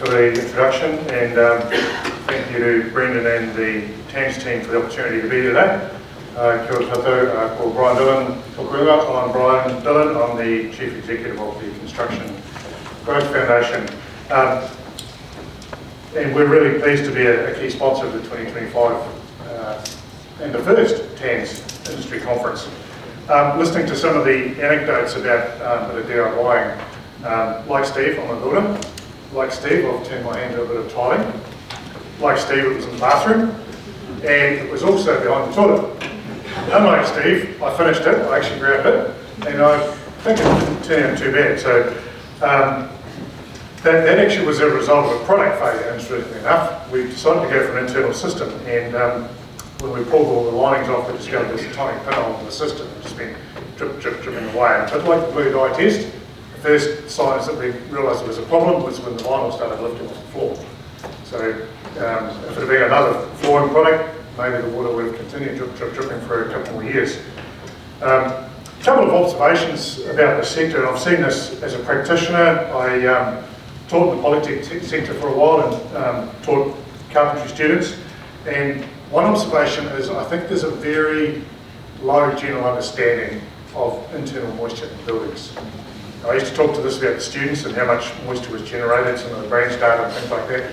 for the introduction, and thank you to Brendan and the TANZ team for the opportunity to be here today. Kia ora tātou, called Brian Dillon, Tokurunga. I'm Brian Dillon, I'm the Chief Executive of the Construction Growth Foundation. And we're really pleased to be a key sponsor of the 2025 and the first TANZ Industry Conference. Listening to some of the anecdotes about that are DIYing, like Steve, I'm a builder. Like Steve, I've turned my hand to a bit of tiling. Like Steve, it was in the bathroom, and it was also behind the toilet. Unlike Steve, I finished it, I actually grabbed it, and I think it didn't turn out too bad. So that actually was a result of a product failure, interestingly enough. We decided to go for an internal system, and when we pulled all the linings off, we discovered there's a tiny pinhole in the system, which has been dripping away. And a bit like the blue dye test, the first signs that we realised there was a problem was when the vinyl started lifting off the floor. So if it had been another flooring product, maybe the water would have continued dripping for a couple more years. A couple of observations about the sector, and I've seen this as a practitioner. I taught in the Polytech sector for a while and taught carpentry students, and one observation is I think there's a very low general understanding of internal moisture in buildings. I used to talk to this about the students and how much moisture was generated, some of the branch data and things like that,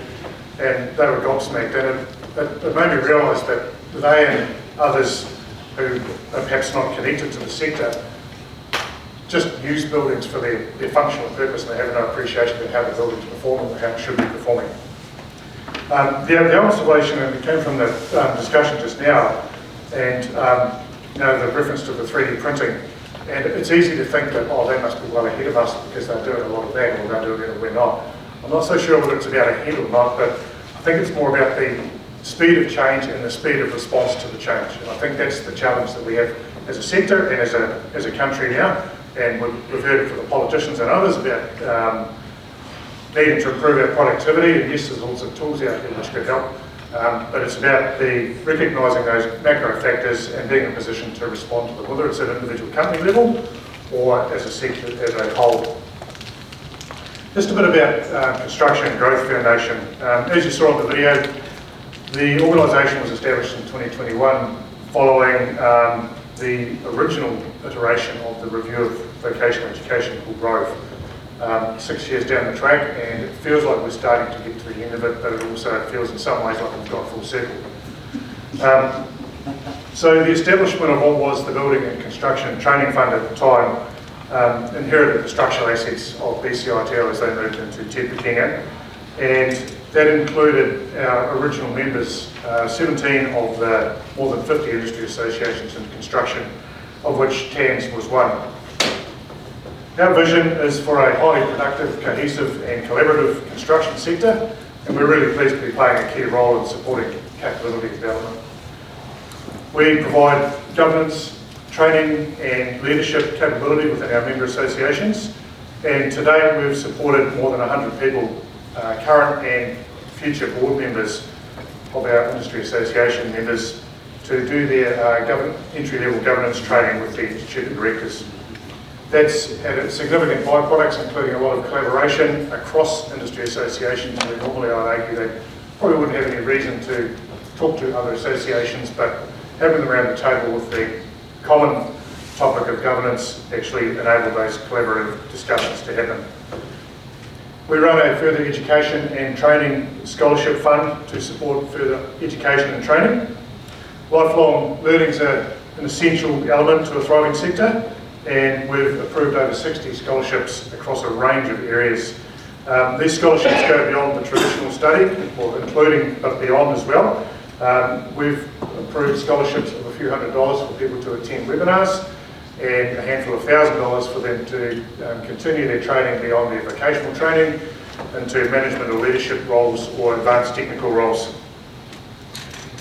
and they were gobsmacked, and it made me realise that they and others who are perhaps not connected to the sector just use buildings for their functional purpose, and they have no appreciation of how the buildings perform and how it should be performing. The observation, and it came from the discussion just now, and the reference to the 3D printing, and it's easy to think that, oh, they must be well ahead of us because they're doing a lot of that, or they're doing it and we're not. I'm not so sure whether it's about ahead or not, but I think it's more about the speed of change and the speed of response to the change. And I think that's the challenge that we have as a sector and as a country now. And we've heard it from the politicians and others about needing to improve our productivity, and yes, there's lots of tools out there which could help, but it's about recognising those macro factors and being in a position to respond to them, whether it's at an individual company level or as a sector as a whole. Just a bit about Construction Growth Foundation. As you saw in the video, the organisation was established in 2021 following the original iteration of the review of vocational education called Grove. 6 years down the track, and it feels like we're starting to get to the end of it, but it also feels in some ways like we've got full circle. So the establishment of what was the Building and Construction Training Fund at the time inherited the structural assets of BCITO as they moved into Te Pukenga, and that included our original members, 17 of the more than 50 industry associations in construction, of which TANZ was one. Our vision is for a highly productive, cohesive and collaborative construction sector, and we're really pleased to be playing a key role in supporting capability development. We provide governance, training and leadership capability within our member associations, and to date we've supported more than 100 people, current and future board members of our industry association members, to do their entry-level governance training with the Institute of Directors. That's had significant byproducts, including a lot of collaboration across industry associations, where normally I'd argue they probably wouldn't have any reason to talk to other associations, but having them around the table with the common topic of governance actually enabled those collaborative discussions to happen. We run a further education and training scholarship fund to support further education and training. Lifelong learning is an essential element to a thriving sector, and we've approved over 60 scholarships across a range of areas. These scholarships go beyond the traditional study, or including but beyond as well. We've approved scholarships of a few $100s for people to attend webinars, and a handful of $1,000 for them to continue their training beyond their vocational training into management or leadership roles or advanced technical roles.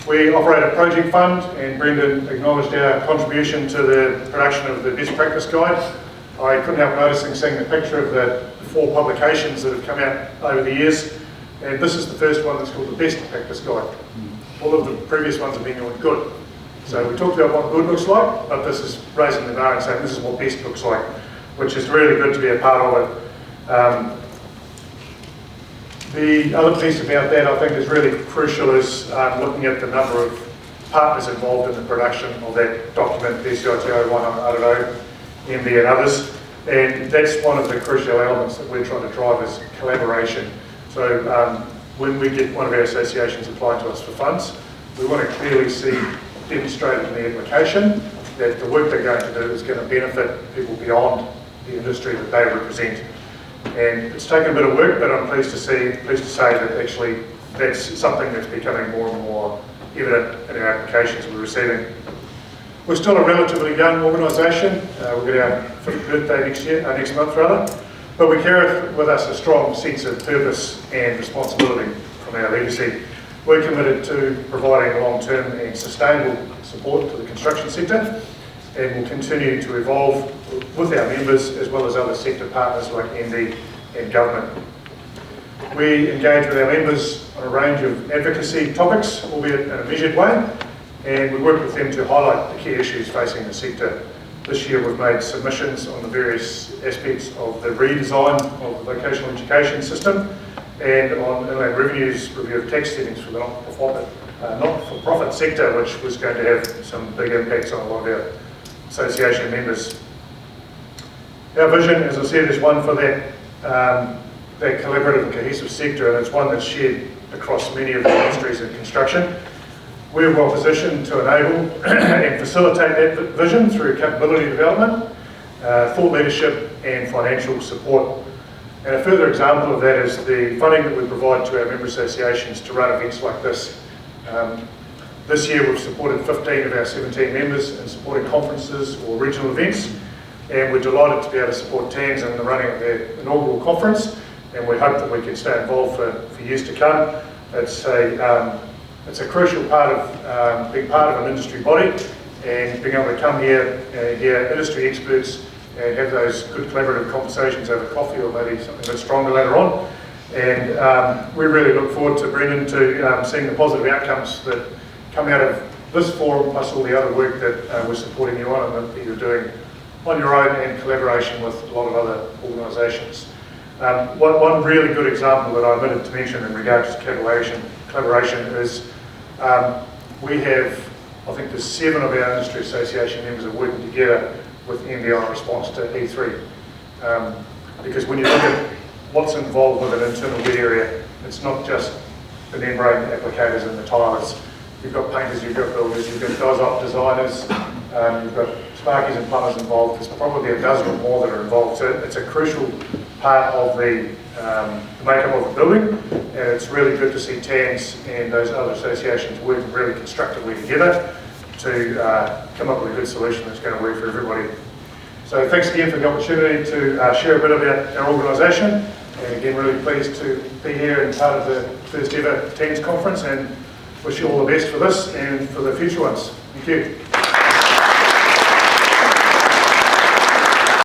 We operate a project fund, and Brendan acknowledged our contribution to the production of the Best Practice Guide. I couldn't help noticing seeing the picture of the 4 publications that have come out over the years, and this is the first one that's called the Best Practice Guide. All of the previous ones have been called good. So we talked about what good looks like, but this is raising the bar and saying this is what best looks like, which is really good to be a part of it. The other piece about that I think is really crucial is looking at the number of partners involved in the production of that document, PCITO 100, MB and others. And that's one of the crucial elements that we're trying to drive is collaboration. So when we get one of our associations applying to us for funds, we want to clearly see demonstrated in the application that the work they're going to do is going to benefit people beyond the industry that they represent. And it's taken a bit of work, but I'm pleased to say that actually that's something that's becoming more and more evident in our applications we're receiving. We're still a relatively young organisation. We'll get our 5th birthday next month rather, but we carry with us a strong sense of purpose and responsibility from our legacy. We're committed to providing long-term and sustainable support to the construction sector, and will continue to evolve with our members as well as other sector partners like ND and government. We engage with our members on a range of advocacy topics, albeit in a measured way, and we work with them to highlight the key issues facing the sector. This year we've made submissions on the various aspects of the redesign of the vocational education system and on Inland Revenue's review of tax settings for the not-for-profit sector, which was going to have some big impacts on a lot of our association members. Our vision, as I said, is one for that collaborative and cohesive sector, and it's one that's shared across many of the industries in construction. We're well positioned to enable and facilitate that vision through capability development, thought leadership and financial support. And a further example of that is the funding that we provide to our member associations to run events like this. This year we've supported 15 of our 17 members in supporting conferences or regional events, and we're delighted to be able to support TANZ in the running of their inaugural conference, and we hope that we can stay involved for years to come. It's a crucial part of being part of an industry body and being able to come here and hear industry experts and have those good collaborative conversations over coffee or maybe something a bit stronger later on. And we really look forward to Brendan to seeing the positive outcomes that come out of this forum plus all the other work that we're supporting you on and that you're doing on your own in collaboration with a lot of other organisations. One really good example that I omitted to mention in regards to collaboration is we have, I think there's 7 of our industry association members are working together with NBI in response to E3. Because when you look at what's involved with an internal wet area, it's not just the membrane applicators and the tilers. You've got painters, you've got builders, you've got DOSOP designers, you've got sparkies and plumbers involved. There's probably a dozen or more that are involved. So it's a crucial part of the makeup of the building, and it's really good to see TANZ and those other associations working really constructively together to come up with a good solution that's going to work for everybody. So thanks again for the opportunity to share a bit about our organisation, and again really pleased to be here and part of the first ever TANZ conference, and wish you all the best for this and for the future ones. Thank you.